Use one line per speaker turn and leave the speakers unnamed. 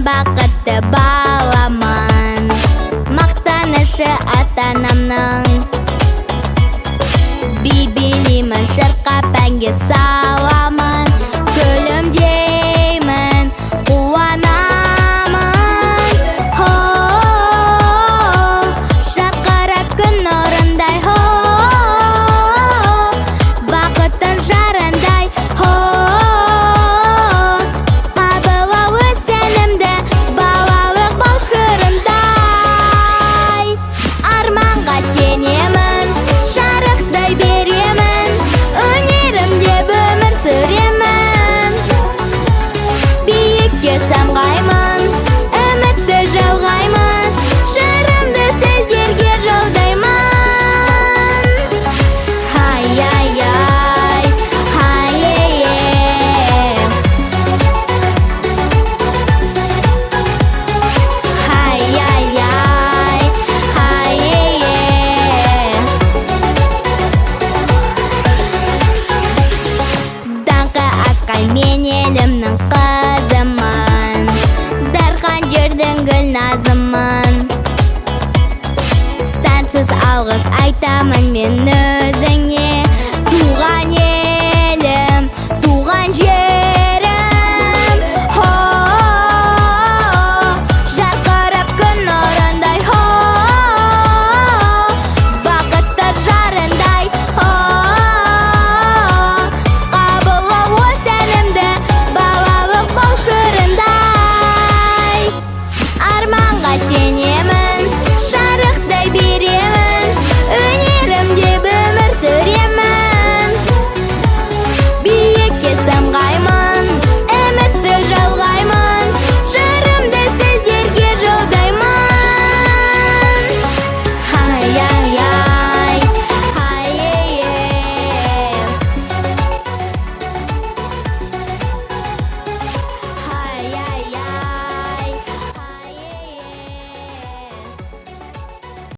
бақытты баламын, мақтанышы ата-анамның. Би билеймін, шырқап әнге саламын, күлімдеймін, қуанамын. Шарқырап күн нұрындай, бақыттың жарындай. Абылауы сенімді, балалық бал шырындай. Арманға сенемін, шарықтай беремін, өнерімде өмір сүремін. Биікке самғаймын, үмітті жалғаймын, жырымды сіздерге жолдаймын. Хай-яй-яй, хай-ей-ей, хай-яй-яй, хай-ей-ей. Даңқы асқан мен елімнің қызымын, дархан жердің гүл назымын. Сансыз алғыс айтамын мен